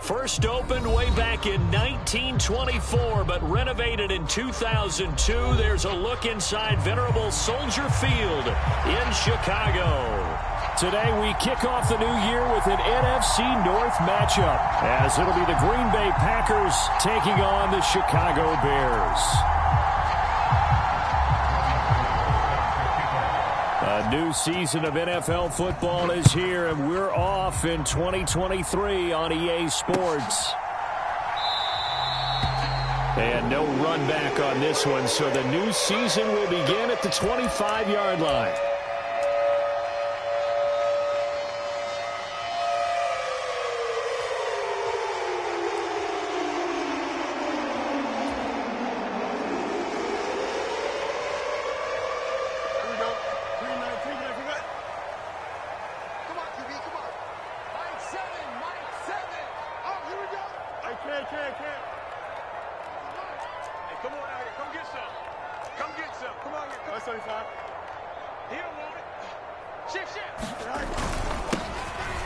First opened way back in 1924, but renovated in 2002. There's a look inside venerable Soldier Field in Chicago. Today we kick off the new year with an NFC North matchup, as it'll be the Green Bay Packers taking on the Chicago Bears. A new season of NFL football is here, and we're off in 2023 on EA Sports. And no run back on this one, so the new season will begin at the 25-yard line.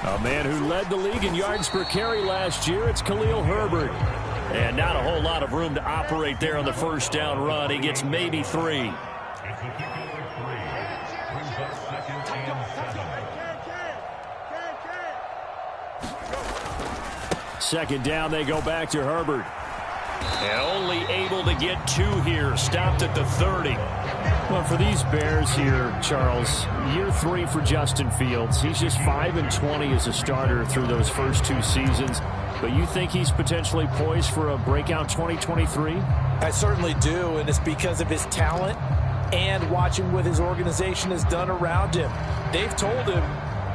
A man who led the league in yards per carry last year, it's Khalil Herbert. And not a whole lot of room to operate there on the first down run. He gets maybe 3. Second down, they go back to Herbert. And only able to get 2 here. Stopped at the 30. Well, for these Bears here, Charles, year 3 for Justin Fields. He's just 5-20 as a starter through those first 2 seasons. But you think he's potentially poised for a breakout 2023? I certainly do, and it's because of his talent and watching what his organization has done around him. They've told him,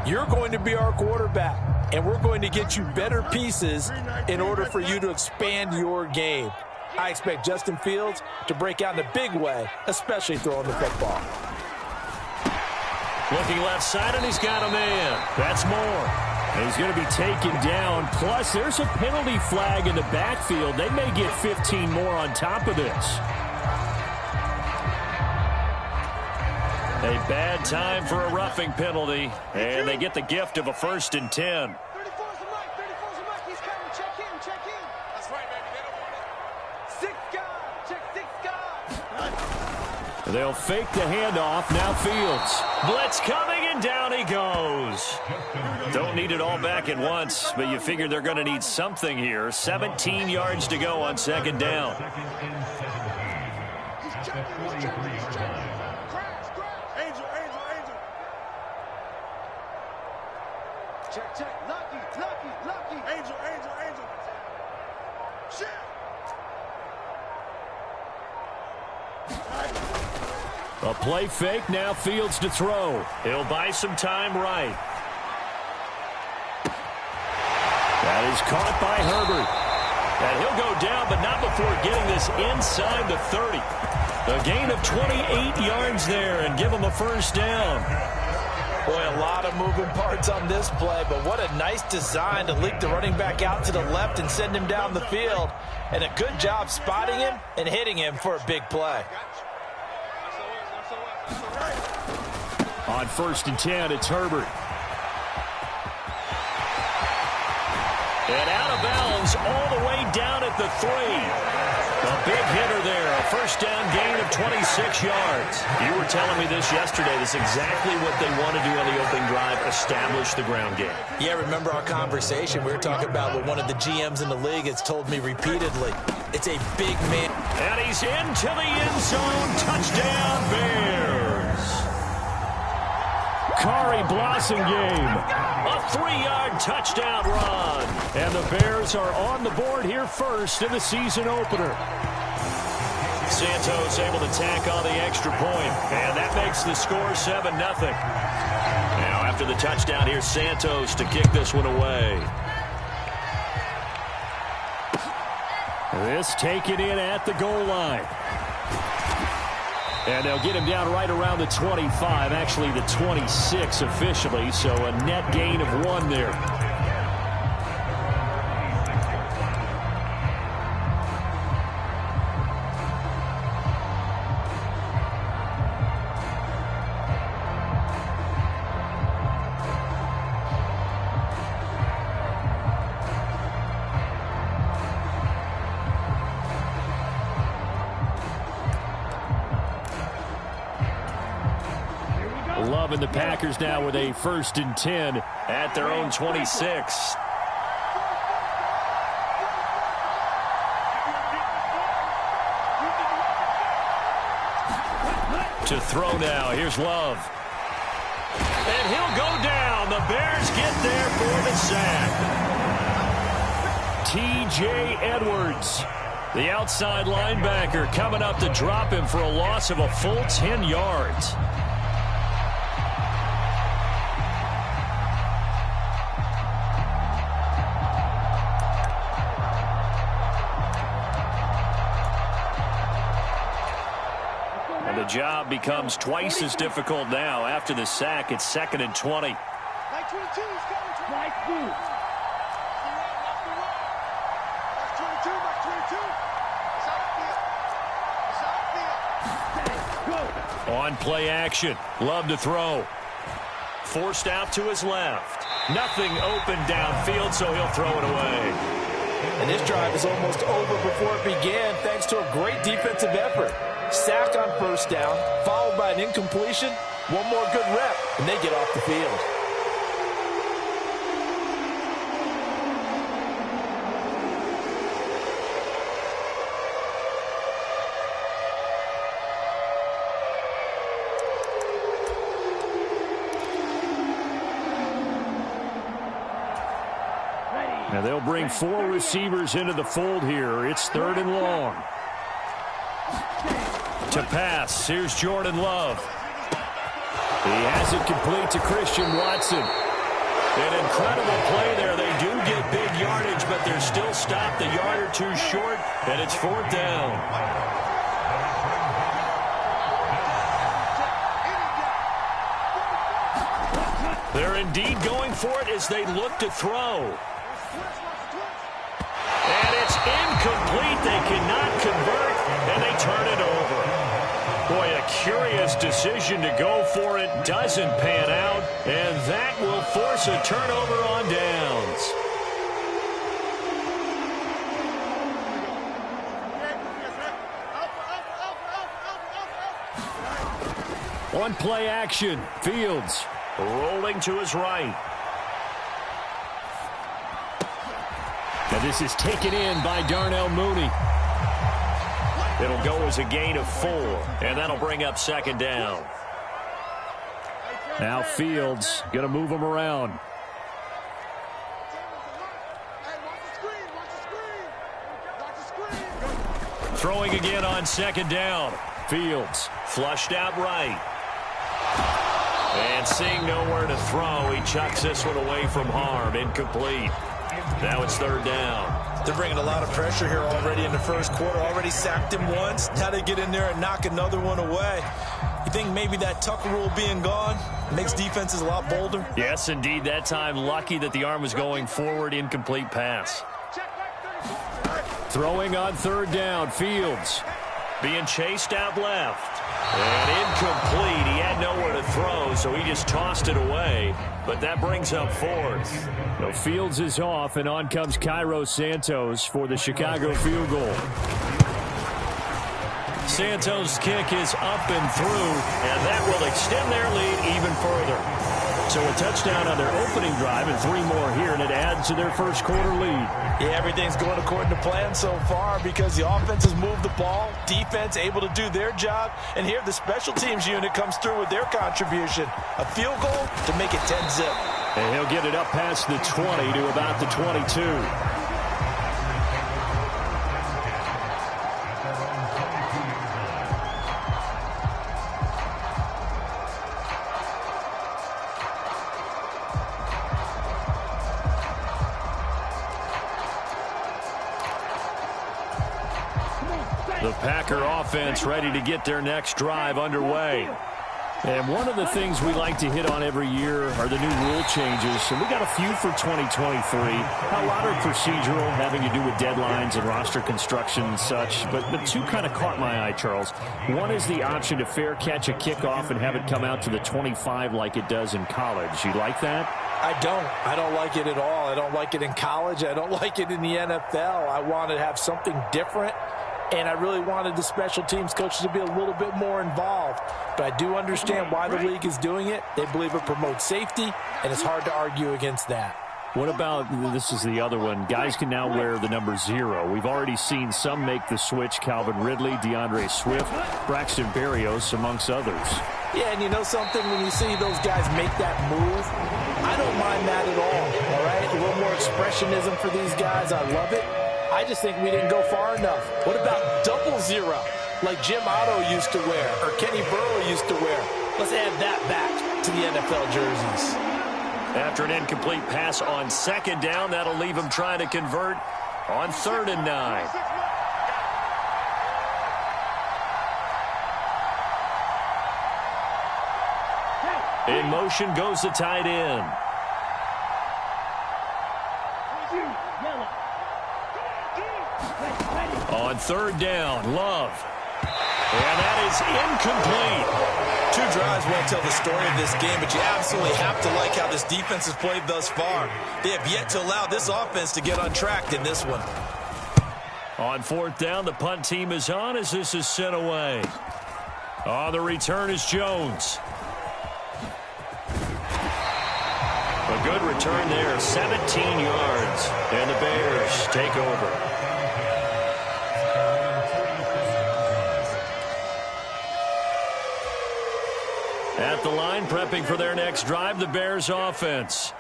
you're going to be our quarterback, and we're going to get you better pieces in order for you to expand your game. I expect Justin Fields to break out in a big way, especially throwing the football. Looking left side, and he's got a man. That's more. He's going to be taken down. Plus, there's a penalty flag in the backfield. They may get 15 more on top of this. A bad time for a roughing penalty, and they get the gift of a 1st and 10. They'll fake the handoff. Now Fields. Blitz coming, and down he goes. Don't need it all back at once, but you figure they're going to need something here. 17 yards to go on 2nd down. Check. Lucky. Angel. Shit. A play fake, now Fields to throw. He'll buy some time right. That is caught by Herbert. And he'll go down, but not before getting this inside the 30. A gain of 28 yards there, and give him a 1st down. Boy, a lot of moving parts on this play, but what a nice design to leak the running back out to the left and send him down the field. And a good job spotting him and hitting him for a big play. On 1st and 10, it's Herbert. And out of bounds all the way down at the 3. A big hitter there. A 1st down gain of 26 yards. You were telling me this yesterday. This is exactly what they want to do on the opening drive, establish the ground game. Yeah, remember our conversation. We were talking about what one of the GMs in the league has told me repeatedly. It's a big man. And he's into the end zone. Touchdown, Bears. Kari Blasingame. A 3-yard touchdown run. And the Bears are on the board here first in the season opener. Santos able to tack on the extra point, and that makes the score 7-0. Now after the touchdown, here's Santos to kick this one away. This taken in at the goal line. And they'll get him down right around the 25, actually the 26 officially, so a net gain of 1 there. outcome, and the Packers now with a 1st and 10 at their own 26. To throw now. Here's Love. And he'll go down. The Bears get there for the sack. T.J. Edwards, the outside linebacker, coming up to drop him for a loss of a full 10 yards. And the job becomes twice as difficult now. After the sack, it's 2nd and 20. On play action. Love to throw. Forced out to his left. Nothing open downfield, so he'll throw it away. And this drive is almost over before it began thanks to a great defensive effort. Sack on 1st down, followed by an incompletion. One more good rep, and they get off the field. Now they'll bring 4 receivers into the fold here. It's 3rd and long. To pass, here's Jordan Love. He has it complete to Christian Watson. An incredible play there. They do get big yardage, but they're still stopped a yard or 2 short, and it's 4th down. They're indeed going for it as they look to throw. And it's incomplete. They cannot convert, and they turn it over. Boy, a curious decision to go for it. Doesn't pan out, and that will force a turnover on downs. On play action, Fields rolling to his right. And this is taken in by Darnell Mooney. It'll go as a gain of 4, and that'll bring up 2nd down. Now Fields going to move him around. Throwing again on 2nd down. Fields flushed out right. And seeing nowhere to throw, he chucks this one away from harm. Incomplete. Now it's 3rd down. They're bringing a lot of pressure here already in the 1st quarter. Already sacked him once. Now they get in there and knock another one away. You think maybe that Tucker rule being gone makes defenses a lot bolder? Yes, indeed. That time, lucky that the arm was going forward. Incomplete pass. Throwing on 3rd down. Fields being chased out left. And incomplete. He had nowhere to throw, so he just tossed it away. But that brings up 4th. So Fields is off, and on comes Cairo Santos for the Chicago field goal. Santos' kick is up and through, and that will extend their lead even further. So a touchdown on their opening drive and 3 more here, and it adds to their 1st quarter lead. Yeah, everything's going according to plan so far because the offense has moved the ball, defense able to do their job, and here the special teams unit comes through with their contribution. A field goal to make it 10-zip. And he'll get it up past the 20 to about the 22. The Packer offense ready to get their next drive underway. And one of the things we like to hit on every year are the new rule changes. And we got a few for 2023. A lot are procedural, having to do with deadlines and roster construction and such. But 2 kind of caught my eye, Charles. One is the option to fair catch a kickoff and have it come out to the 25 like it does in college. You like that? I don't like it at all. I don't like it in college. I don't like it in the NFL. I want to have something different. and I really wanted the special teams coaches to be a little bit more involved. But I do understand why the league is doing it. They believe it promotes safety, and it's hard to argue against that. What about, this is the other one, guys can now wear the number 0. We've already seen some make the switch, Calvin Ridley, DeAndre Swift, Braxton Berrios, amongst others. Yeah, and you know something? When you see those guys make that move, I don't mind that at all right? A little more expressionism for these guys. I love it. I just think we didn't go far enough. What about double 0, like Jim Otto used to wear or Kenny Burrow used to wear? Let's add that back to the NFL jerseys. After an incomplete pass on 2nd down, that'll leave him trying to convert on 3rd and 9. In motion goes the tight end. On 3rd down, Love. And that is incomplete. 2 drives won't tell the story of this game, but you absolutely have to like how this defense has played thus far. They have yet to allow this offense to get untracked in this one. On 4th down, the punt team is on as this is sent away. On the return is Jones. A good return there, 17 yards, and the Bears take over. At the line, prepping for their next drive, the Bears offense.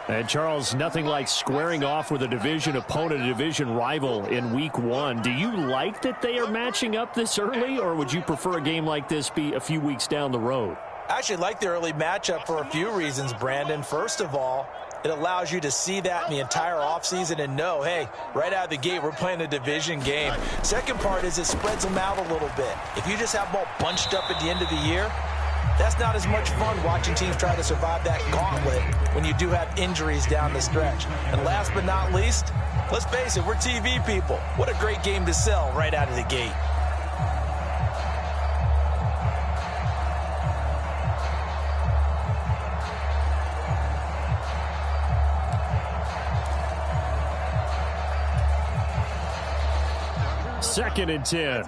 And, Charles, nothing like squaring off with a division opponent, a division rival in Week 1. Do you like that they are matching up this early, or would you prefer a game like this be a few weeks down the road? I actually like the early matchup for a few reasons, Brandon. First of all, it allows you to see that in the entire offseason and know, hey, right out of the gate, we're playing a division game. Second part is it spreads them out a little bit. If you just have them all bunched up at the end of the year, that's not as much fun watching teams try to survive that gauntlet when you do have injuries down the stretch. And last but not least, let's face it, we're TV people. What a great game to sell right out of the gate. Second and 10.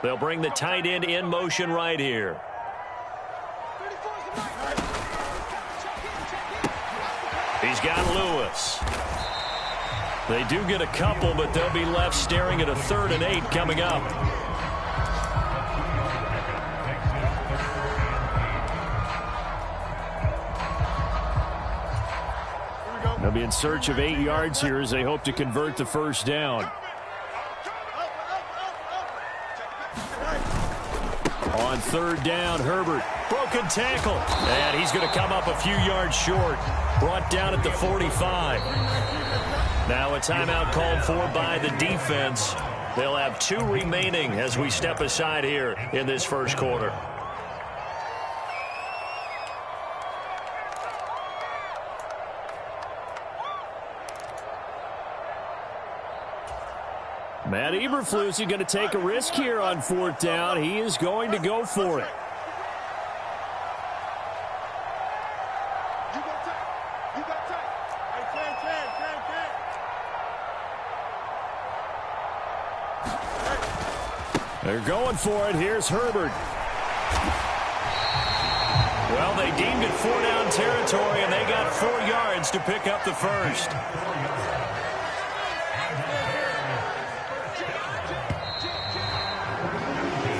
They'll bring the tight end in motion right here. He's got Lewis. They do get a couple, but they'll be left staring at a 3rd and 8 coming up. They'll be in search of 8 yards here as they hope to convert the first down. On 3rd down, Herbert. Broken tackle. And he's going to come up a few yards short. Brought down at the 45. Now a timeout called for by the defense. They'll have 2 remaining as we step aside here in this first quarter. Matt Eberflus is going to take a risk here on 4th down. He is going to go for it. They're going for it. Here's Herbert. Well, they deemed it 4-down territory, and they got 4 yards to pick up the first.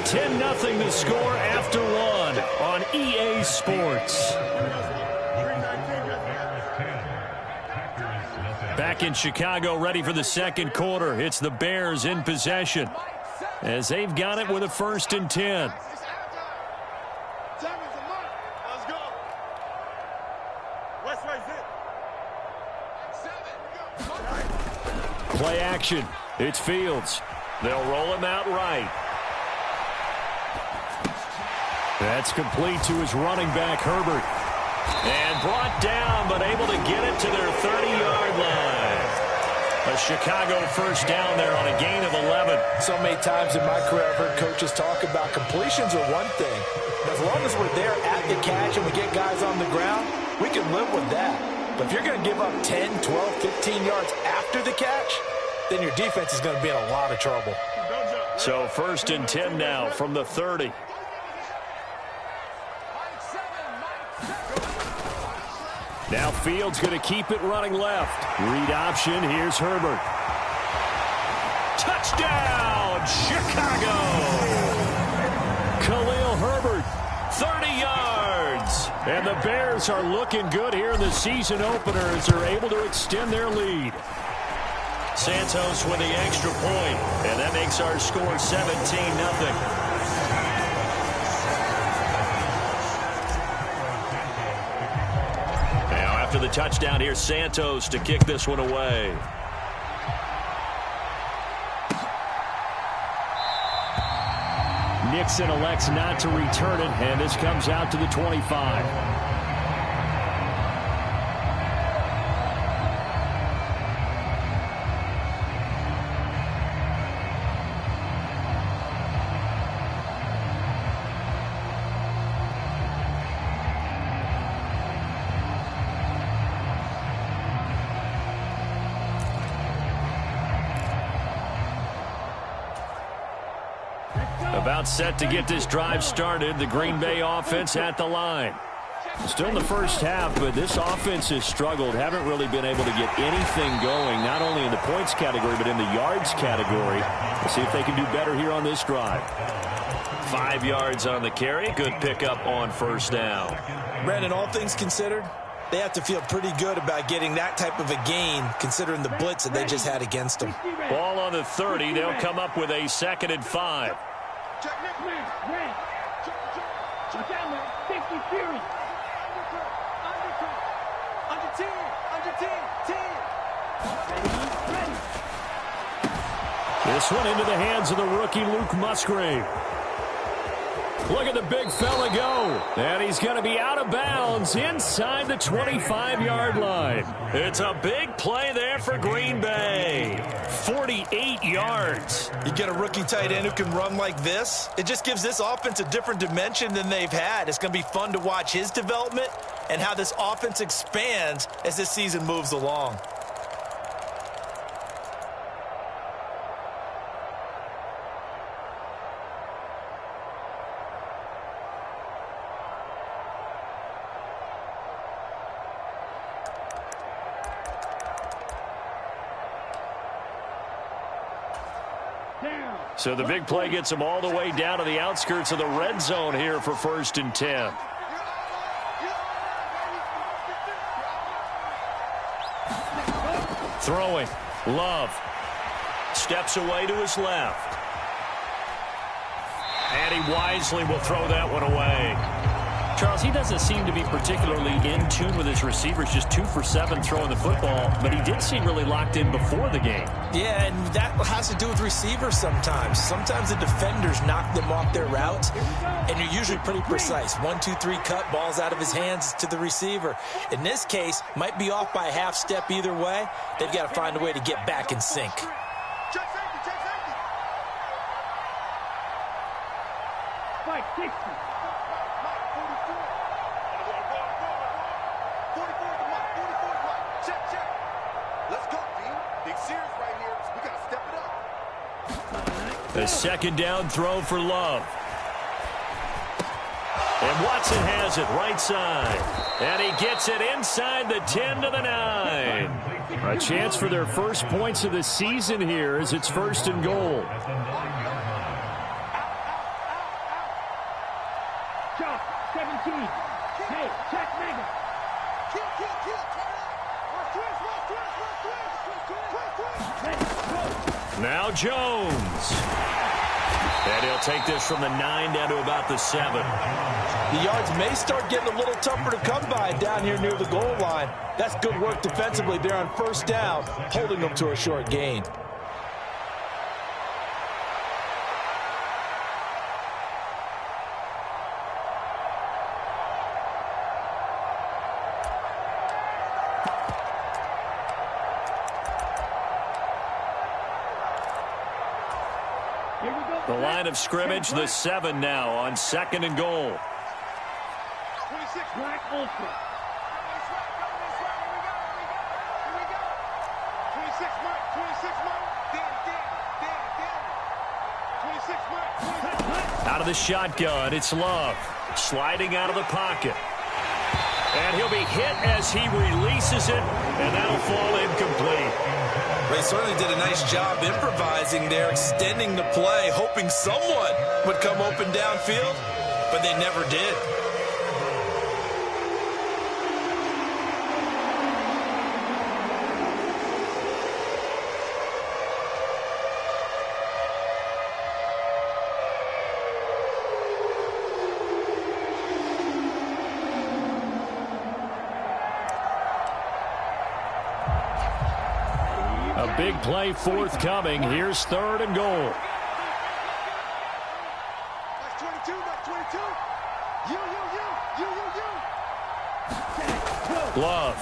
$10-0 the score after 1 on EA Sports. Back in Chicago, ready for the second quarter. It's the Bears in possession as they've got it with a 1st and 10. Play action. It's Fields. They'll roll him out right. That's complete to his running back, Herbert. And brought down, but able to get it to their 30-yard line. A Chicago first down there on a gain of 11. So many times in my career I've heard coaches talk about completions are one thing. As long as we're there at the catch and we get guys on the ground, we can live with that. But if you're going to give up 10, 12, 15 yards after the catch, then your defense is going to be in a lot of trouble. So 1st and 10 now from the 30. Now Fields going to keep it running left. Read option. Here's Herbert. Touchdown, Chicago! Khalil Herbert, 30 yards. And the Bears are looking good here in the season opener as they're able to extend their lead. Santos with the extra point, and that makes our score 17-0. Now after the touchdown, here's Santos to kick this one away. Nixon elects not to return it, and this comes out to the 25. About set to get this drive started. The Green Bay offense at the line. Still in the first half, but this offense has struggled. Haven't really been able to get anything going, not only in the points category, but in the yards category. We'll see if they can do better here on this drive. 5 yards on the carry. Good pickup on 1st down. Brandon, all things considered, they have to feel pretty good about getting that type of a gain, considering the blitz that they just had against them. Ball on the 30. They'll come up with a 2nd and 5. Check next man. Red. Check down there. 50 Fury. Under 10. Under 10. 10. This one into the hands of the rookie Luke Musgrave. Look at the big fella go. And he's going to be out of bounds inside the 25-yard line. It's a big play there for Green Bay. 48 yards. You get a rookie tight end who can run like this. It just gives this offense a different dimension than they've had. It's going to be fun to watch his development and how this offense expands as this season moves along. So the big play gets them all the way down to the outskirts of the red zone here for 1st and 10. Throwing. Love. Steps away to his left. And he wisely will throw that one away. Charles, he doesn't seem to be particularly in tune with his receivers, just 2 for 7 throwing the football, but he did seem really locked in before the game. Yeah, and that has to do with receivers sometimes. Sometimes the defenders knock them off their routes, and you're usually pretty precise. 1, 2, 3 cut, balls out of his hands to the receiver. In this case, might be off by a half step either way. They've got to find a way to get back in sync. Check safety. Check safety. Spike 60. A 2nd down throw for Love. And Watson has it right side. And he gets it inside the 10 to the 9. A chance for their first points of the season here as it's 1st and goal. Chuck, 17. Hey, check mega. Kill. Now Jones. And he'll take this from the 9 down to about the 7. The yards may start getting a little tougher to come by down here near the goal line. That's good work defensively there on 1st down, holding them to a short gain. The line of scrimmage, the 7 now on 2nd and goal. 26, Black Ultra. Out of the shotgun, it's Love. Sliding out of the pocket. And he'll be hit as he releases it, and that'll fall incomplete. They certainly did a nice job improvising there, extending the play, hoping someone would come open downfield, but they never did. A big play forthcoming. Here's 3rd and goal. Love.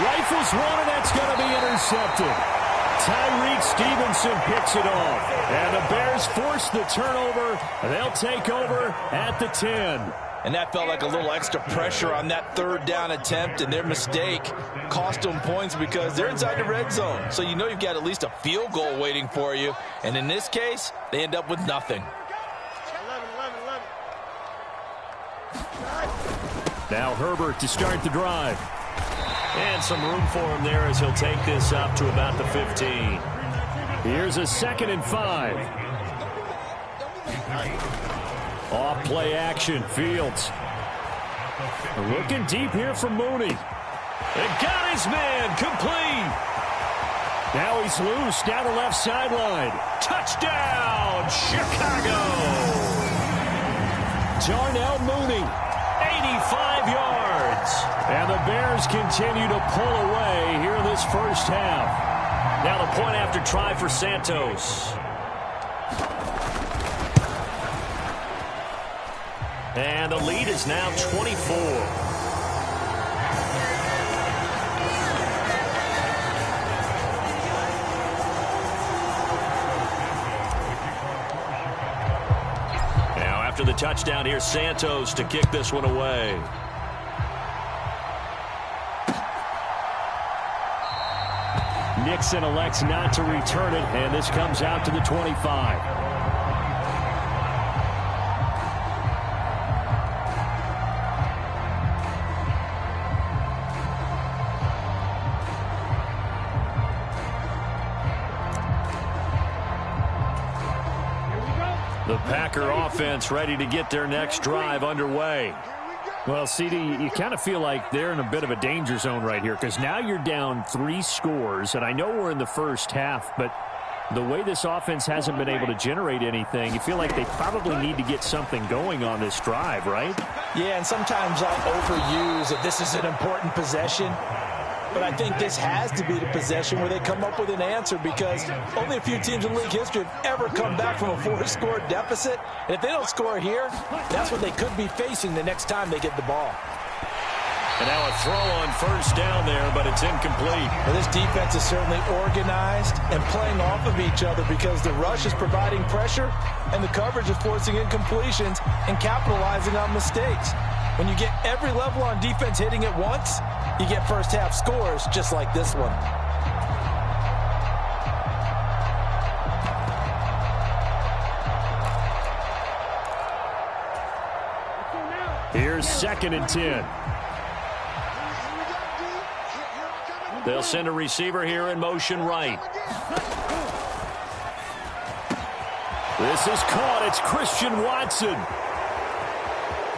Rifles one, and that's going to be intercepted. Tyreek Stevenson picks it off. And the Bears force the turnover. They'll take over at the 10. And that felt like a little extra pressure on that 3rd down attempt, and their mistake cost them points because they're inside the red zone. So you know you've got at least a field goal waiting for you. And in this case, they end up with nothing. Now Herbert to start the drive. And some room for him there as he'll take this up to about the 15. Here's a 2nd and 5. Off play action, Fields. Looking deep here for Mooney. And got his man, complete. Now he's loose down the left sideline. Touchdown, Chicago. Darnell Mooney. 85 yards. And the Bears continue to pull away here in this first half. Now the point after try for Santos. And the lead is now 24. Now after the touchdown, here's Santos to kick this one away. Nixon elects not to return it, and this comes out to the 25. The Packer offense ready to get their next drive underway. Well, CD, you kind of feel like they're in a bit of a danger zone right here because now you're down 3 scores, and I know we're in the first half, but the way this offense hasn't been able to generate anything, you feel like they probably need to get something going on this drive, right? Yeah, and sometimes I'll overuse that this is an important possession. But I think this has to be the possession where they come up with an answer because only a few teams in league history have ever come back from a 4-score deficit. And if they don't score here, that's what they could be facing the next time they get the ball. And now a throw on first down there, but it's incomplete. Well, this defense is certainly organized and playing off of each other because the rush is providing pressure and the coverage is forcing incompletions and capitalizing on mistakes. When you get every level on defense hitting at once, you get first half scores just like this one. Here's 2nd and 10. They'll send a receiver here in motion right. This is caught. It's Christian Watson.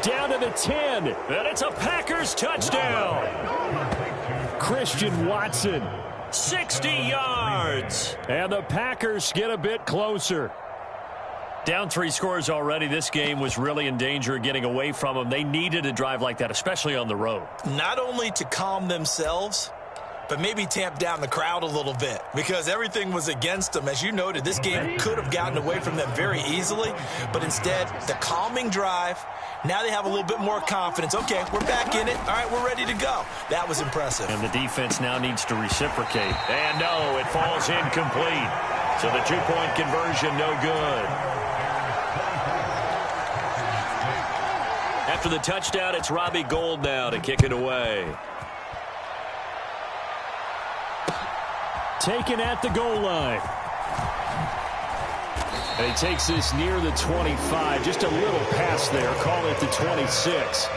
Down to the 10. And it's a Packers touchdown. Christian Watson. 60 yards. And the Packers get a bit closer. Down 3 scores already. This game was really in danger of getting away from them. They needed a drive like that, especially on the road. Not only to calm themselves, but maybe tamp down the crowd a little bit because everything was against them. As you noted, this game could have gotten away from them very easily, but instead, the calming drive, now they have a little bit more confidence. Okay, we're back in it. All right, we're ready to go. That was impressive. And the defense now needs to reciprocate. And no, it falls incomplete. So the 2-point conversion, no good. After the touchdown, it's Robbie Gould now to kick it away. taken at the goal line. And he takes this near the 25. Just a little pass there. Call it the 26.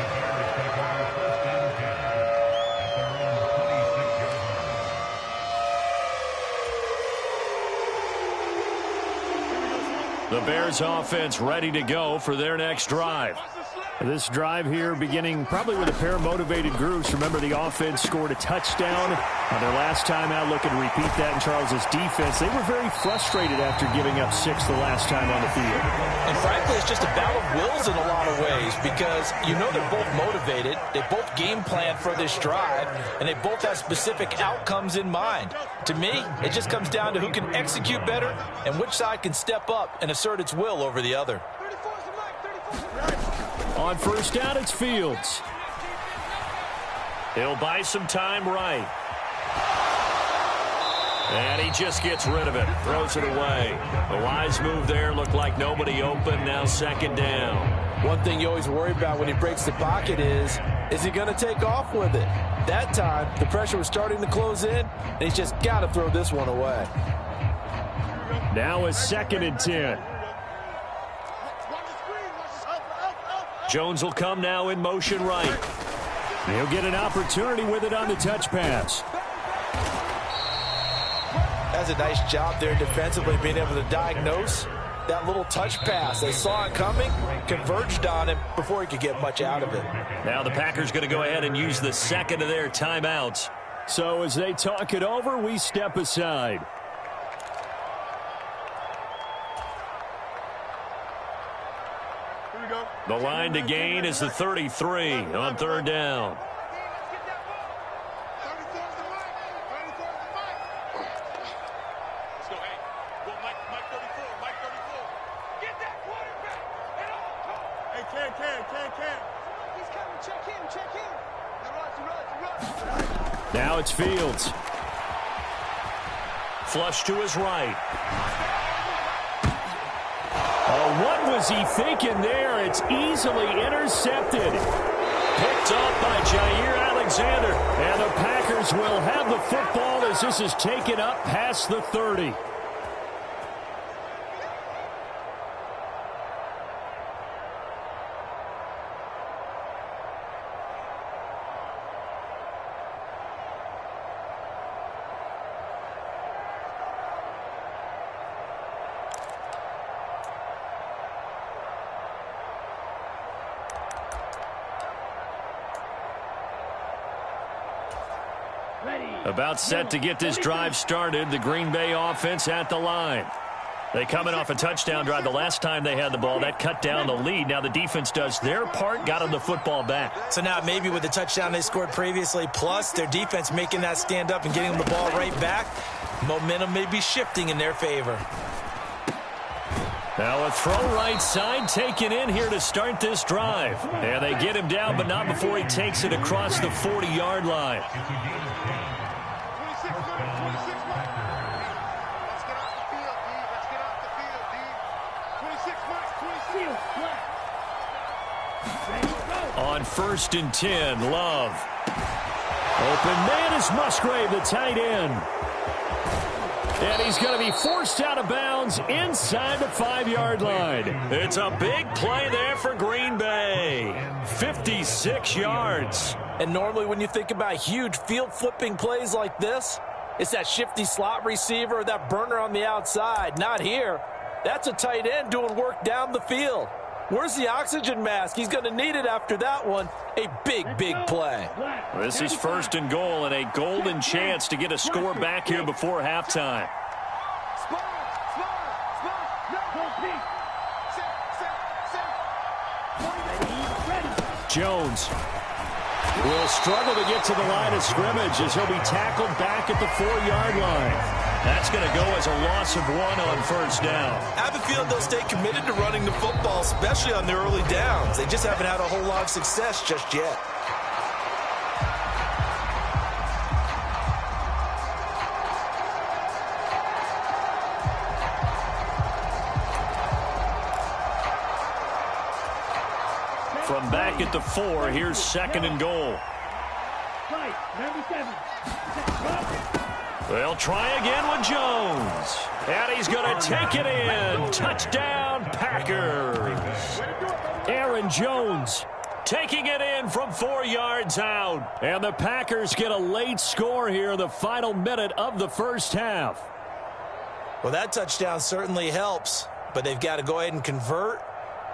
The Bears offense ready to go for their next drive. This drive here beginning probably with a pair of motivated groups. Remember, the offense scored a touchdown on their last time out. Looking to repeat that in Charles's defense. They were very frustrated after giving up 6 the last time on the field. And frankly, it's just a battle of wills in a lot of ways because you know they're both motivated. They both game plan for this drive, and they both have specific outcomes in mind. To me, it just comes down to who can execute better and which side can step up and assert its will over the other. On first down, it's Fields. He'll buy some time right. And he just gets rid of it. Throws it away. The wise move there. Looked like nobody open. Now second down. One thing you always worry about when he breaks the pocket is he going to take off with it? That time, the pressure was starting to close in, and he's just got to throw this one away. Now it's 2nd and 10. Jones will come now in motion right. He'll get an opportunity with it on the touch pass. That's a nice job there defensively, being able to diagnose that little touch pass. They saw it coming, converged on him before he could get much out of it. Now the Packers going to go ahead and use the second of their timeouts. So as they talk it over, we step aside. The line to gain is the 33 on third down. Now it's Fields. Flush to his right. Oh, what was he thinking there? It's easily intercepted. Picked up by Jair Alexander. And the Packers will have the football as this is taken up past the 30. About set to get this drive started. The Green Bay offense at the line. They coming off a touchdown drive the last time they had the ball. That cut down the lead. Now the defense does their part, got them the football back. So now maybe with the touchdown they scored previously, plus their defense making that stand up and getting them the ball right back, momentum may be shifting in their favor. Now a throw right side taken in here to start this drive. And they get him down, but not before he takes it across the 40-yard line. On 1st and 10, Love. Open man is Musgrave, the tight end. And he's going to be forced out of bounds inside the 5-yard line. It's a big play there for Green Bay. 56 yards. And normally when you think about huge field flipping plays like this, it's that shifty slot receiver or that burner on the outside. Not here. That's a tight end doing work down the field. Where's the oxygen mask? He's going to need it after that one. A big, big play. This is 1st and goal and a golden chance to get a score back here before halftime. Jones will struggle to get to the line of scrimmage as he'll be tackled back at the 4-yard line. That's going to go as a loss of 1 on 1st down. I have a feeling they'll stay committed to running the football, especially on their early downs. They just haven't had a whole lot of success just yet. From back at the 4, here's 2nd and goal. They'll try again with Jones. And he's going to take it in. Touchdown, Packers. Aaron Jones taking it in from 4 yards out. And the Packers get a late score here in the final minute of the first half. Well, that touchdown certainly helps, but they've got to go ahead and convert,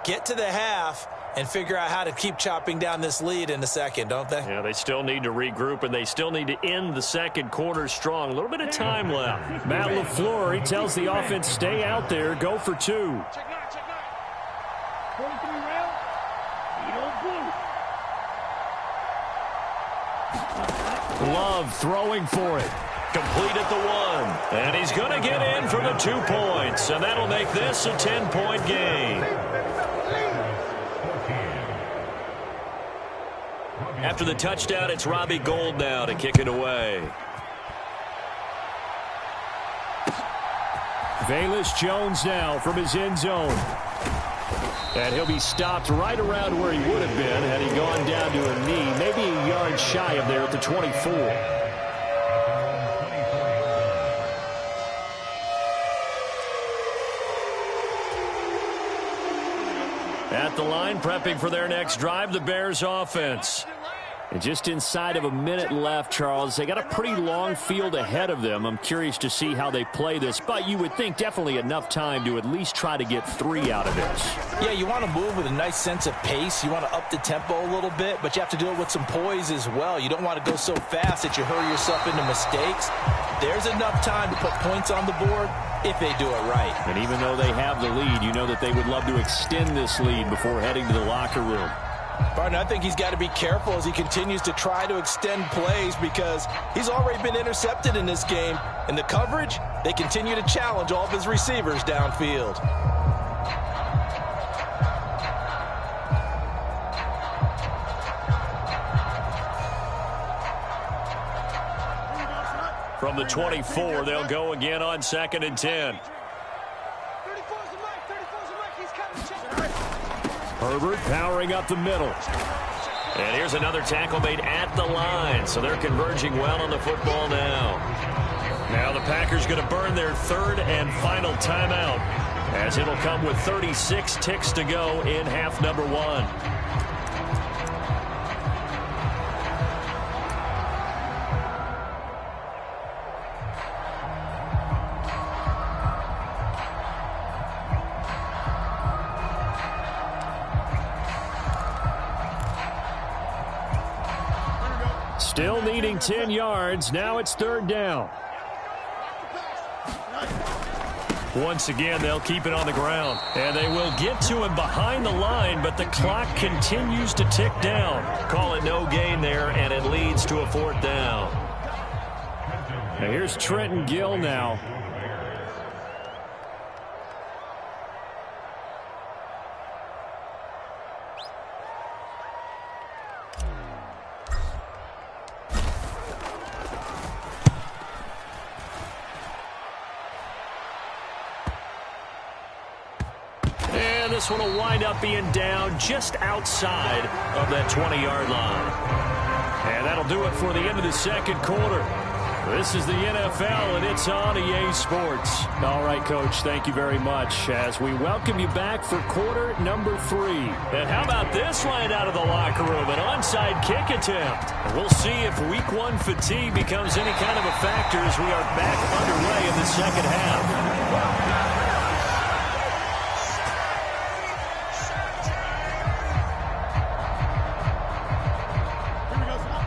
get to the half, and figure out how to keep chopping down this lead in the second, don't they? Yeah, they still need to regroup, and they still need to end the second quarter strong. A little bit of time left. Matt LaFleur, he tells the offense, stay out there, go for 2. Check 43 round. Lead on blue. Love throwing for it. Complete at the 1. And he's going to get in for the 2 points. And that'll make this a 10-point game. After the touchdown, it's Robbie Gould now to kick it away. Velus Jones now from his end zone. And he'll be stopped right around where he would have been had he gone down to a knee, maybe a yard shy of there at the 24. At the line, prepping for their next drive, the Bears offense. And just inside of a minute left, Charles, they got a pretty long field ahead of them. I'm curious to see how they play this, but you would think definitely enough time to at least try to get 3 out of this. Yeah, you want to move with a nice sense of pace. You want to up the tempo a little bit, but you have to do it with some poise as well. You don't want to go so fast that you hurry yourself into mistakes. There's enough time to put points on the board if they do it right. And even though they have the lead, you know that they would love to extend this lead before heading to the locker room. Barton, I think he's got to be careful as he continues to try to extend plays because he's already been intercepted in this game. In the coverage, they continue to challenge all of his receivers downfield. From the 24, they'll go again on 2nd and 10. Herbert powering up the middle. And here's another tackle made at the line, so they're converging well on the football now. Now the Packers going to burn their 3rd and final timeout, as it'll come with 36 ticks to go in half number 1. Still needing 10 yards. Now it's 3rd down. Once again, they'll keep it on the ground. And they will get to him behind the line, but the clock continues to tick down. Call it no gain there, and it leads to a 4th down. Now here's Trenton Gill now. This one will wind up being down just outside of that 20-yard line. And that'll do it for the end of the second quarter. This is the NFL, and it's on EA Sports. All right, Coach, thank you very much as we welcome you back for quarter number 3. And how about this right out of the locker room, an onside kick attempt. And we'll see if week 1 fatigue becomes any kind of a factor as we are back underway in the second half.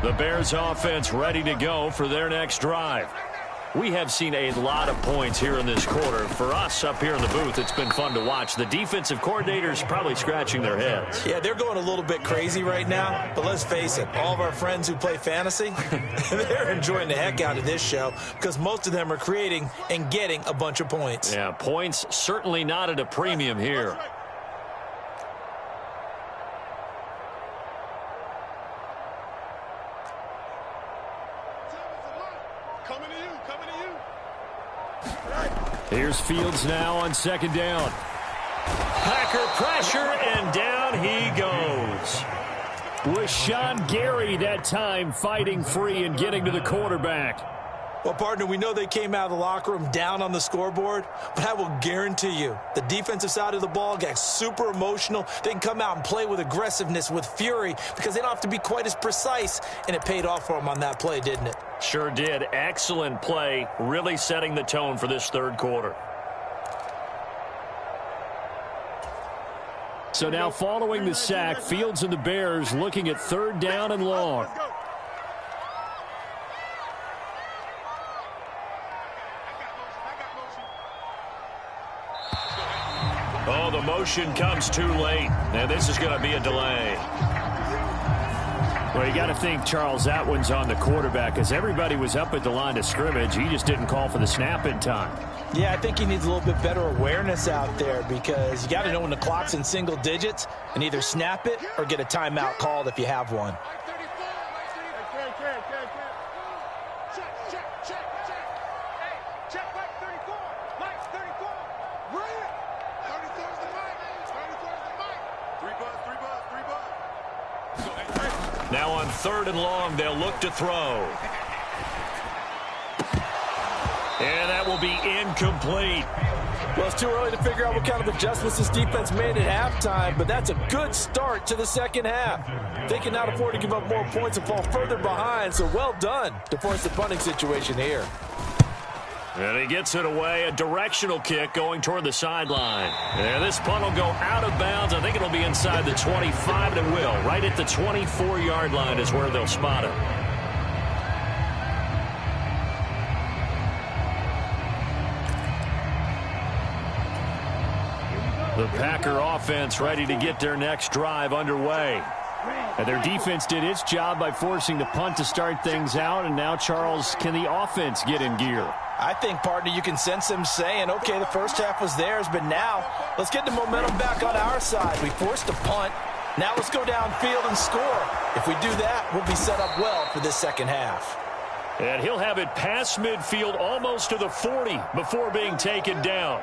The Bears offense ready to go for their next drive. We have seen a lot of points here in this quarter. For us up here in the booth, it's been fun to watch. The defensive coordinators probably scratching their heads. Yeah, they're going a little bit crazy right now, but let's face it, all of our friends who play fantasy, they're enjoying the heck out of this show because most of them are creating and getting a bunch of points. Yeah, points certainly not at a premium here. Here's Fields now on 2nd down. Packer pressure, and down he goes. Was Sean Gary that time fighting free and getting to the quarterback. Well, partner, we know they came out of the locker room down on the scoreboard, but I will guarantee you the defensive side of the ball got super emotional. They can come out and play with aggressiveness, with fury, because they don't have to be quite as precise, and it paid off for them on that play, didn't it? Sure did. Excellent play, really setting the tone for this third quarter. So now following the sack, Fields and the Bears looking at third down and long. Oh, the motion comes too late. And this is going to be a delay. Well, you got to think, Charles, that one's on the quarterback, as everybody was up at the line of scrimmage. He just didn't call for the snap in time. Yeah, I think he needs a little bit better awareness out there, because you got to know when the clock's in single digits and either snap it or get a timeout called if you have one. Now on third and long, they'll look to throw. And that will be incomplete. Well, it's too early to figure out what kind of adjustments this defense made at halftime, but that's a good start to the second half. They can not afford to give up more points and fall further behind, so well done to force the punting situation here. And he gets it away, a directional kick going toward the sideline. And this punt will go out of bounds. I think it'll be inside the 25, and it will. Right at the 24-yard line is where they'll spot it. The Packer offense ready to get their next drive underway. And their defense did its job by forcing the punt to start things out. And now, Charles, can the offense get in gear? I think, partner, you can sense them saying, okay, the first half was theirs, but now let's get the momentum back on our side. We forced a punt. Now let's go downfield and score. If we do that, we'll be set up well for this second half. And he'll have it past midfield almost to the 40 before being taken down.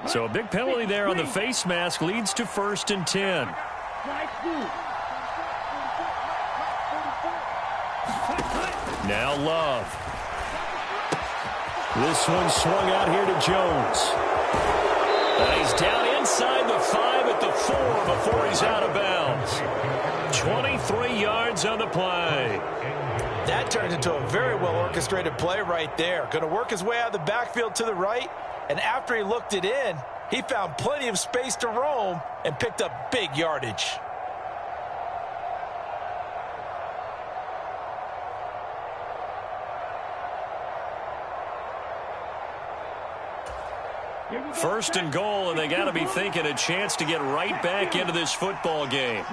So a big penalty there on the face mask leads to 1st and 10. Now Love. This one swung out here to Jones. And he's down inside the 5 at the 4 before he's out of bounds. 23 yards on the play. That turned into a very well-orchestrated play right there. Going to work his way out of the backfield to the right. And after he looked it in, he found plenty of space to roam and picked up big yardage. First and goal, and they got to be thinking a chance to get right back into this football game.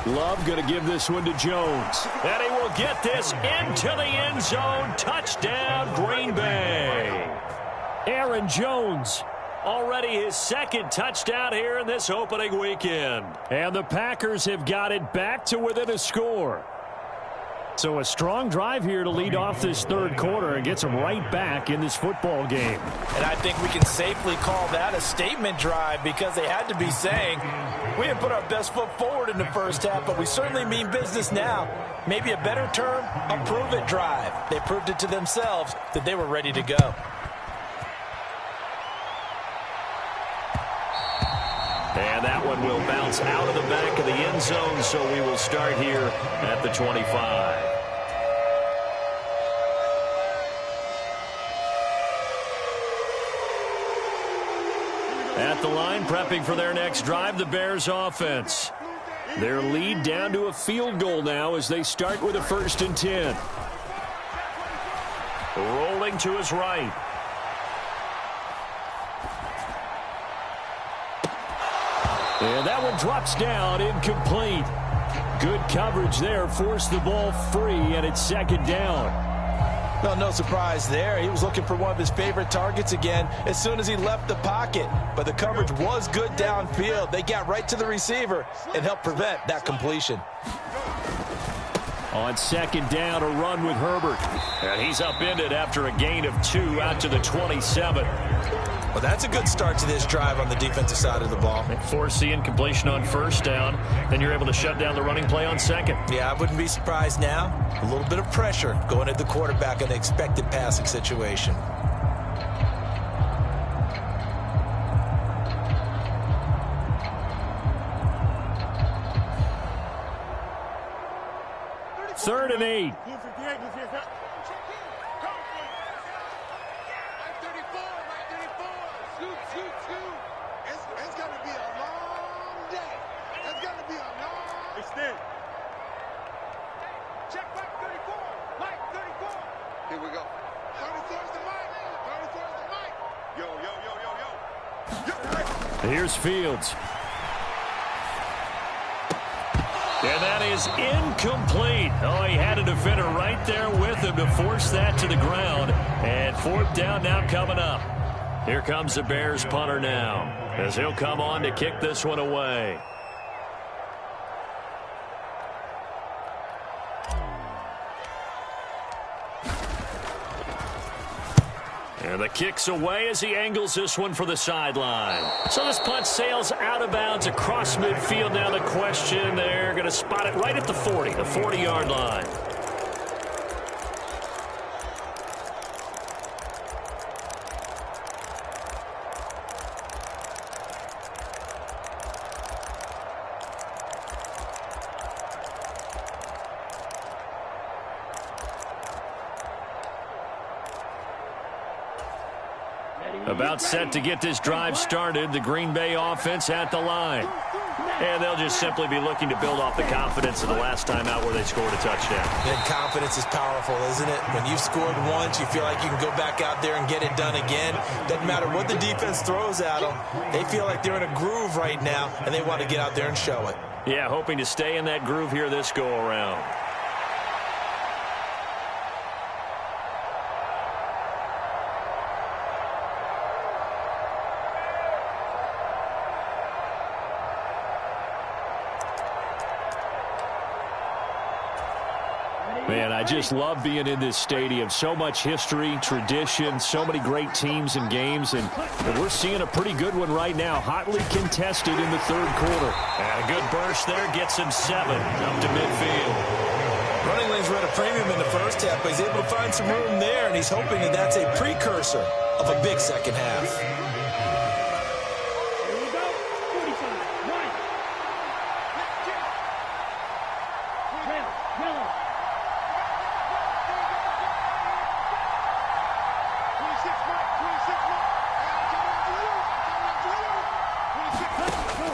Love going to give this one to Jones. And he will get this into the end zone. Touchdown, Green Bay. Aaron Jones. Already his second touchdown here in this opening weekend. And the Packers have got it back to within a score. So a strong drive here to lead off this third quarter and gets them right back in this football game. And I think we can safely call that a statement drive, because they had to be saying, we didn't put our best foot forward in the first half, but we certainly mean business now. Maybe a better term, a prove-it drive. They proved it to themselves that they were ready to go. And that one will bounce out of the back of the end zone, so we will start here at the 25. At the line, prepping for their next drive, the Bears offense. Their lead down to a field goal now as they start with a 1st and 10. Rolling to his right. And that one drops down, incomplete. Good coverage there, forced the ball free, and it's 2nd down. Well, no surprise there. He was looking for one of his favorite targets again as soon as he left the pocket. But the coverage was good downfield. They got right to the receiver and helped prevent that completion. On second down, a run with Herbert. And he's upended after a gain of 2 out to the 27. Well, that's a good start to this drive on the defensive side of the ball. Force the incompletion on first down. Then you're able to shut down the running play on second. Yeah, I wouldn't be surprised now. A little bit of pressure going at the quarterback in the expected passing situation. Third and 8. Check back 34. Mike 34. Here we go. 34's the mic. 34's the mic. Yo, yo, yo, yo, yo. Here's Fields. And that is incomplete. Oh, he had a defender right there with him to force that to the ground. And fourth down now coming up. Here comes the Bears punter now, as he'll come on to kick this one away. And the kick's away as he angles this one for the sideline. So this punt sails out of bounds across midfield. Now the question, they're going to spot it right at the 40, the 40-yard line. About set to get this drive started, the Green Bay offense at the line. And they'll just simply be looking to build off the confidence of the last time out where they scored a touchdown. And confidence is powerful, isn't it? When you've scored once, you feel like you can go back out there and get it done again. Doesn't matter what the defense throws at them. They feel like they're in a groove right now, and they want to get out there and show it. Yeah, hoping to stay in that groove here this go-around. Man, I just love being in this stadium. So much history, tradition, so many great teams and games, and we're seeing a pretty good one right now, hotly contested in the third quarter. And a good burst there gets him 7 up to midfield. Running lanes were at a premium in the first half, but he's able to find some room there, and he's hoping that that's a precursor of a big second half.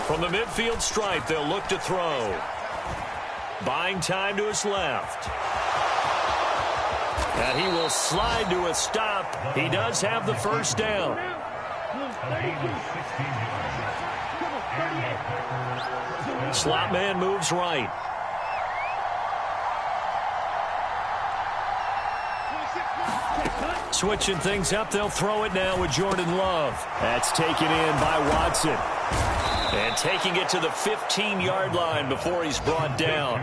From the midfield stripe, they'll look to throw. Buying time to his left. And he will slide to a stop. He does have the first down. Slot man moves right. Switching things up, they'll throw it now with Jordan Love. That's taken in by Watson. And taking it to the 15-yard line before he's brought down.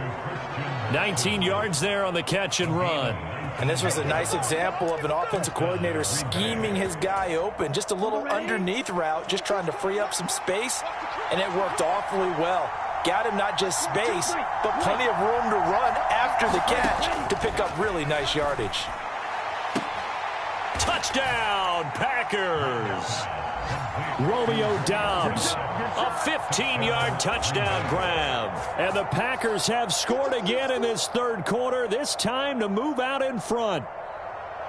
19 yards there on the catch and run. And this was a nice example of an offensive coordinator scheming his guy open. Just a little underneath route, just trying to free up some space, and it worked awfully well. Got him not just space, but plenty of room to run after the catch to pick up really nice yardage. Touchdown, Packers! Romeo Doubs, a 15-yard touchdown grab. And the Packers have scored again in this third quarter, this time to move out in front.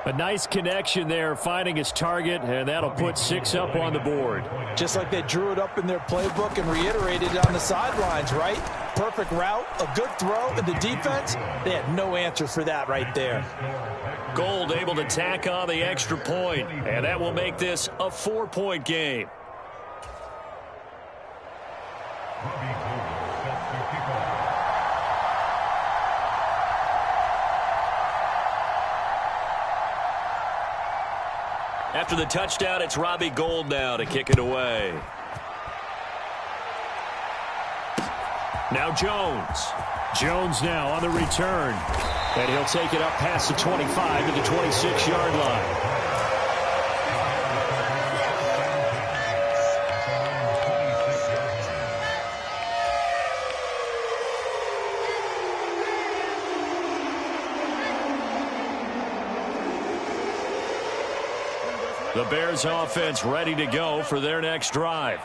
A nice connection there, finding his target, and that'll put 6 up on the board. Just like they drew it up in their playbook and reiterated it on the sidelines, right? Perfect route, a good throw, and the defense, they had no answer for that right there. Gold able to tack on the extra point, and that will make this a 4-point game. After the touchdown, it's Robbie Gould now to kick it away. Now Jones. Jones now on the return. And he'll take it up past the 25 to the 26-yard line. The Bears offense ready to go for their next drive.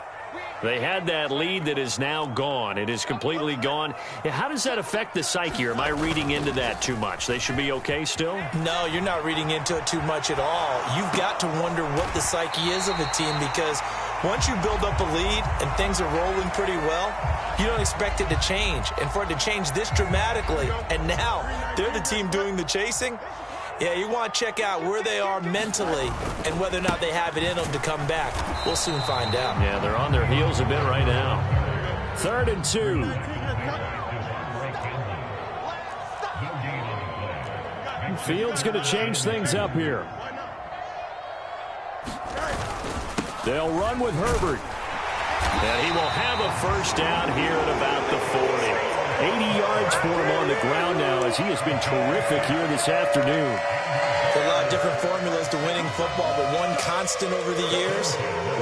They had that lead that is now gone. It is completely gone. How does that affect the psyche? Or am I reading into that too much? They should be okay still? No, you're not reading into it too much at all. You've got to wonder what the psyche is of a team, because once you build up a lead and things are rolling pretty well, you don't expect it to change. And for it to change this dramatically, and now they're the team doing the chasing, yeah, you want to check out where they are mentally and whether or not they have it in them to come back. We'll soon find out. Yeah, they're on their heels a bit right now. 3rd and 2. Fields going to change things up here. They'll run with Herbert. And he will have a first down here at about the 40. 80 yards for him on the ground now, as he has been terrific here this afternoon. There are a lot of different formulas to winning football, but one constant over the years,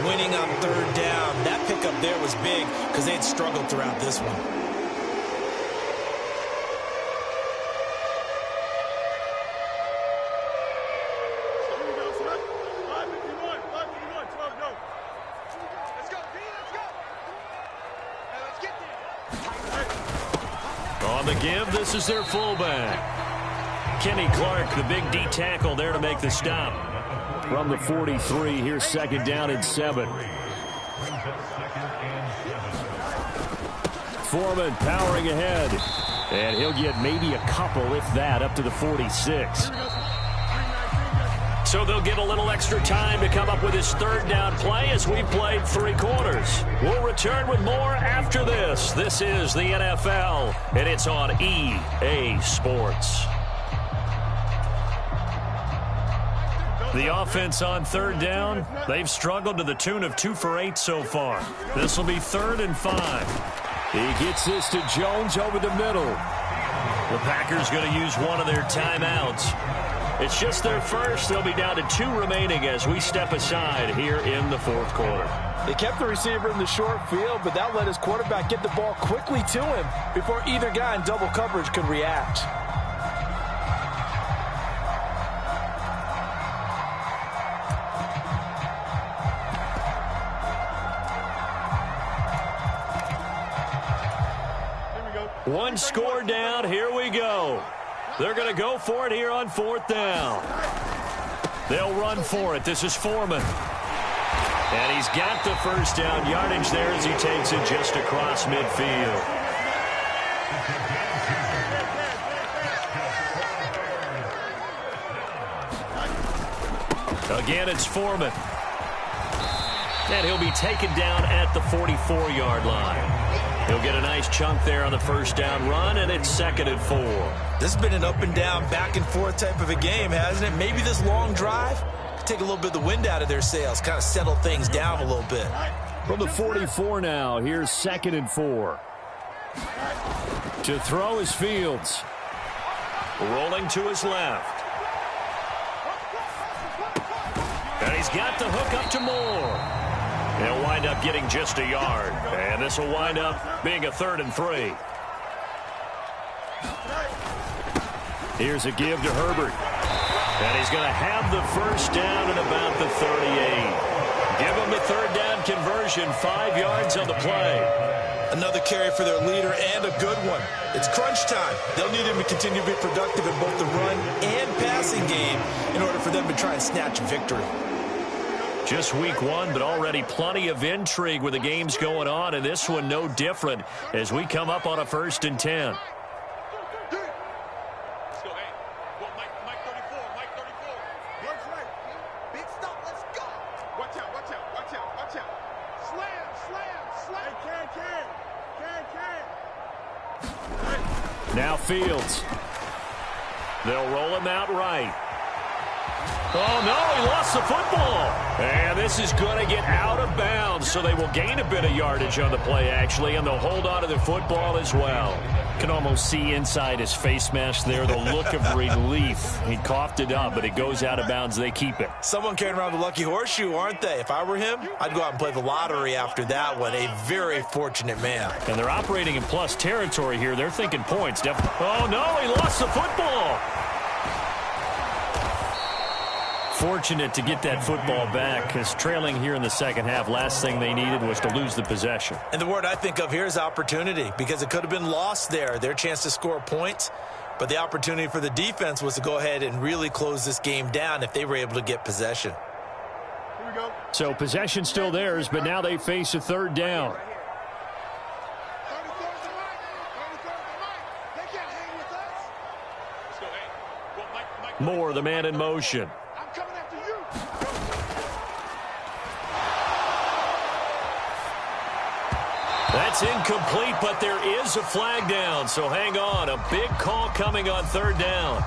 winning on 3rd down. That pickup there was big because they had struggled throughout this one. On the give, this is their fullback. Kenny Clark, the big D tackle there to make the stop. From the 43, here's 2nd down and 7. Foreman powering ahead. And he'll get maybe a couple, if that, up to the 46. So they'll get a little extra time to come up with his 3rd down play as we played 3 quarters. We'll return with more after this. This is the NFL, and it's on EA Sports. The offense on 3rd down, they've struggled to the tune of 2 for 8 so far. This will be 3rd and 5. He gets this to Jones over the middle. The Packers going to use one of their timeouts. It's just their first. They'll be down to 2 remaining as we step aside here in the 4th quarter. They kept the receiver in the short field, but that let his quarterback get the ball quickly to him before either guy in double coverage could react. One score down. Here we go. They're going to go for it here on 4th down. They'll run for it. This is Foreman. And he's got the first down yardage there as he takes it just across midfield. Again, it's Foreman. And he'll be taken down at the 44-yard line. He'll get a nice chunk there on the first down run, and it's 2nd and 4. This has been an up and down, back and forth type of a game, hasn't it? Maybe this long drive could take a little bit of the wind out of their sails, kind of settle things down a little bit. From the 44 now, here's 2nd and 4. To throw is Fields. Rolling to his left. And he's got the hook up to Moore. He'll wind up getting just a yard. And this will wind up being a 3rd and 3. Here's a give to Herbert. And he's going to have the first down at about the 38. Give him the 3rd down conversion, 5 yards on the play. Another carry for their leader, and a good one. It's crunch time. They'll need him to continue to be productive in both the run and passing game in order for them to try and snatch a victory. Just week 1, but already plenty of intrigue with the games going on, and this one no different as we come up on a 1st and 10. Now Fields. They'll roll him out right. Oh, no, he lost the football. And this is going to get out of bounds, so they will gain a bit of yardage on the play, actually, and they'll hold on to the football as well. Can almost see inside his face mask there the look of relief. He coughed it up, but it goes out of bounds. They keep it. Someone carrying around the lucky horseshoe, aren't they? If I were him, I'd go out and play the lottery after that one. A very fortunate man. And they're operating in plus territory here. They're thinking points. Oh, no, he lost the football. Fortunate to get that football back, because trailing here in the second half, last thing they needed was to lose the possession. And the word I think of here is opportunity, because it could have been lost there, their chance to score points. But the opportunity for the defense was to go ahead and really close this game down if they were able to get possession. Here we go. So possession still theirs, but now they face a third down. 34's the mic. 34's the mic. They can't hang with us. Let's go. Hey, well, Mike. More the man in motion. I'm coming after you. That's incomplete, but there is a flag down, so hang on. A big call coming on third down.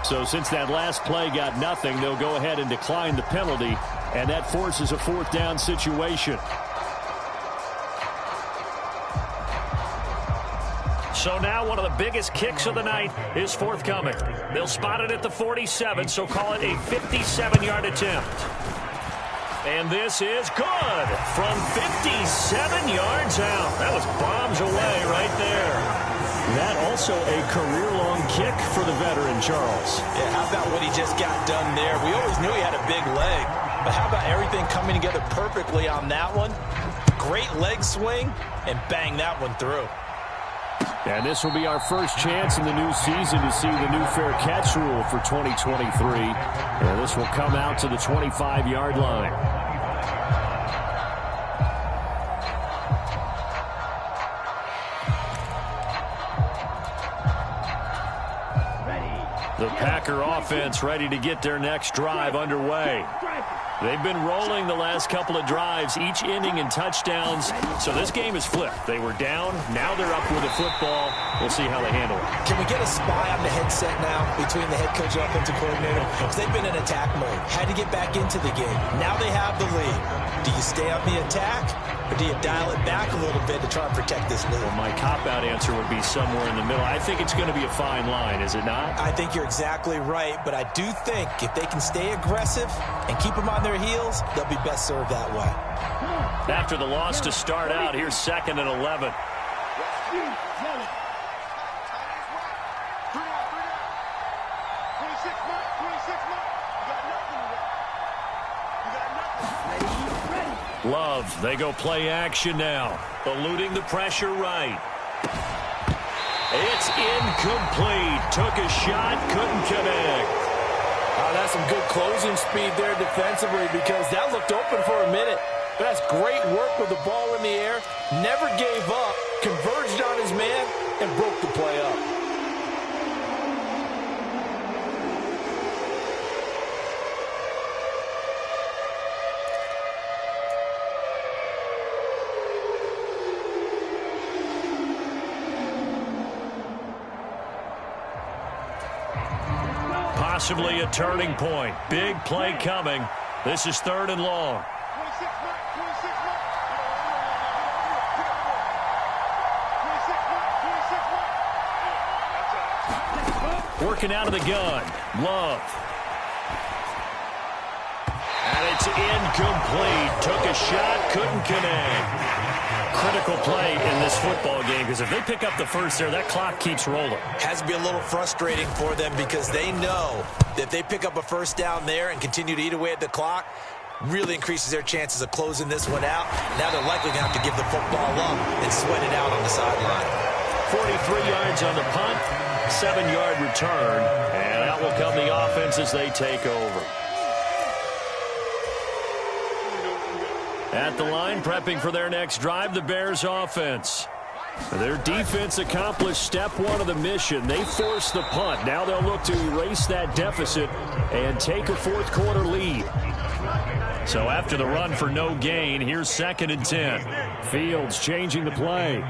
So since that last play got nothing, they'll go ahead and decline the penalty, and that forces a fourth down situation. So now one of the biggest kicks of the night is forthcoming. They'll spot it at the 47, so call it a 57-yard attempt. And this is good from 57 yards out. That was bombs away right there. That also a career-long kick for the veteran, Charles. Yeah, how about what he just got done there? We always knew he had a big leg, but how about everything coming together perfectly on that one? Great leg swing, and bang that one through. And this will be our first chance in the new season to see the new fair catch rule for 2023. And this will come out to the 25-yard line. The Packer offense ready to get their next drive underway. They've been rolling the last couple of drives, each ending in touchdowns. So this game is flipped. They were down. Now they're up with the football. We'll see how they handle it. Can we get a spy on the headset now between the head coach and offensive coordinator? Because they've been in attack mode. Had to get back into the game. Now they have the lead. Do you stay on the attack, or do you dial it back a little bit to try and protect this lead? Well, my cop-out answer would be somewhere in the middle. I think it's going to be a fine line, is it not? I think you're exactly right, but I do think if they can stay aggressive and keep them on their heels, they'll be best served that way. After the loss to start out, here's 2nd and 11. Love, they go play action now. Eluding the pressure right. It's incomplete. Took a shot, couldn't connect. That's some good closing speed there defensively, because that looked open for a minute. But that's great work with the ball in the air. Never gave up, converged on his man, and broke the play up. Possibly a turning point. Big play coming. This is 3rd and long. Working out of the gun. Love. And it's incomplete. Took a shot, couldn't connect. Critical play in this football game, because if they pick up the first there, that clock keeps rolling. Has to be a little frustrating for them, because they know that if they pick up a first down there and continue to eat away at the clock, really increases their chances of closing this one out. Now they're likely going to have to give the football up and sweat it out on the sideline. 43 yards on the punt, 7-yard return, and out will come the offense as they take over. At the line, prepping for their next drive, the Bears offense. Their defense accomplished step 1 of the mission. They forced the punt. Now they'll look to erase that deficit and take a fourth-quarter lead. So after the run for no gain, here's 2nd and 10. Fields changing the play.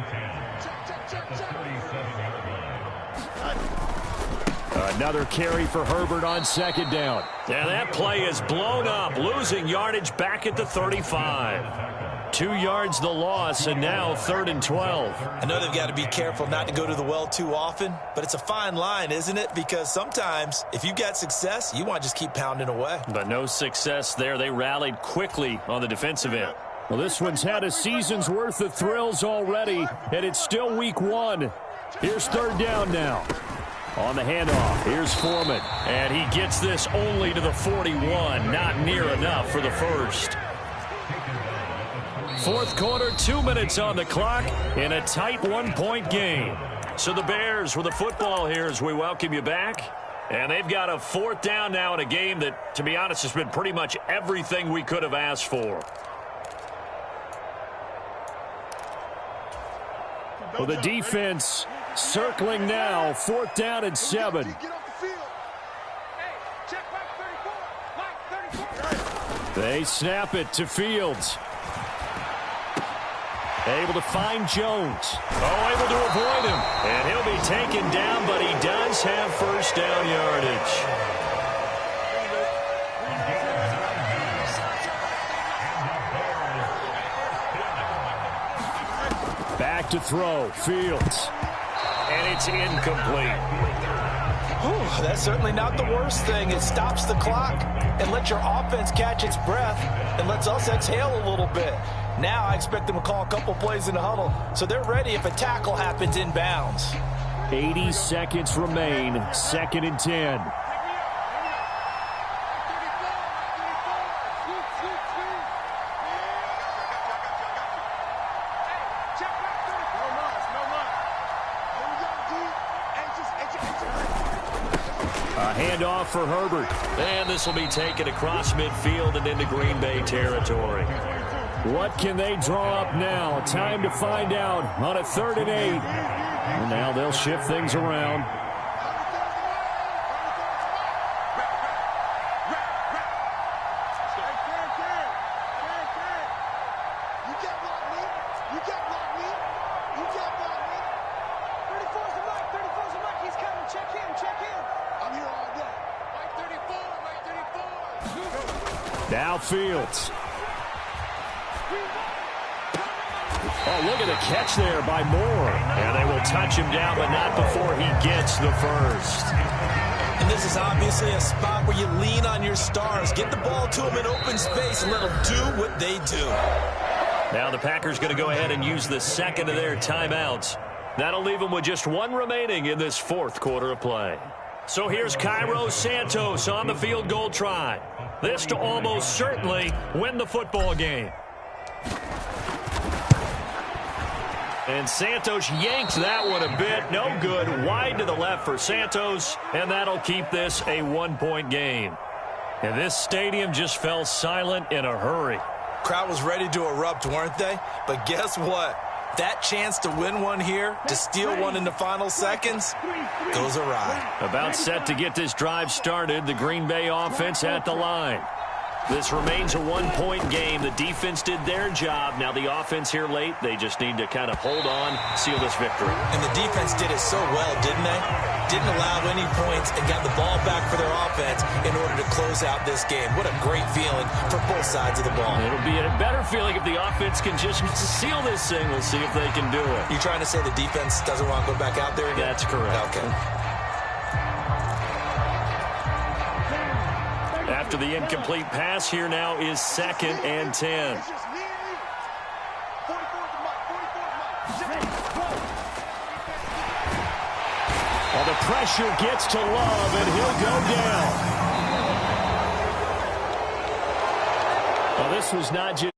Another carry for Herbert on second down. And that play is blown up, losing yardage back at the 35. 2 yards the loss, and now 3rd and 12. I know they've got to be careful not to go to the well too often, but it's a fine line, isn't it? Because sometimes, if you've got success, you want to just keep pounding away. But no success there. They rallied quickly on the defensive end. Well, this one's had a season's worth of thrills already, and it's still week 1. Here's 3rd down now. On the handoff, here's Foreman. And he gets this only to the 41. Not near enough for the first. 4th quarter, 2 minutes on the clock in a tight 1-point game. So the Bears with the football here as we welcome you back. And they've got a 4th down now in a game that, to be honest, has been pretty much everything we could have asked for. Well, the defense circling now, 4th down and 7. They snap it to Fields. Able to find Jones. Oh, able to avoid him. And he'll be taken down, but he does have 1st down yardage. Back to throw, Fields. And it's incomplete. Whew, that's certainly not the worst thing. It stops the clock and lets your offense catch its breath and lets us exhale a little bit. Now I expect them to call a couple plays in the huddle, so they're ready if a tackle happens inbounds. 80 seconds remain, 2nd and 10. Handoff for Herbert. And this will be taken across midfield and into Green Bay territory. What can they draw up now? Time to find out on a 3rd and 8. And now they'll shift things around. Now Fields. Oh, look at the catch there by Moore. And they will touch him down, but not before he gets the first. And this is obviously a spot where you lean on your stars. Get the ball to them in open space and let them do what they do. Now the Packers going to go ahead and use the 2nd of their timeouts. That'll leave them with just 1 remaining in this 4th quarter of play. So here's Cairo Santos on the field goal try. This to almost certainly win the football game. And Santos yanked that one a bit. No good. Wide to the left for Santos. And that'll keep this a 1-point game. And this stadium just fell silent in a hurry. Crowd was ready to erupt, weren't they? But guess what? That chance to win one here, to steal one in the final seconds, goes awry. About set to get this drive started. The Green Bay offense at the line. This remains a 1-point game. The defense did their job. Now the offense here late, they just need to kind of hold on, seal this victory. And the defense did it so well, didn't they? Didn't allow any points and got the ball back for their offense in order to close out this game. What a great feeling for both sides of the ball. It'll be a better feeling if the offense can just seal this thing. We'll see if they can do it. You trying to say the defense doesn't want to go back out there again? That's correct. Okay. After the incomplete pass, here now is 2nd and 10. Well, the pressure gets to Love, and he'll go down. Well, this was not just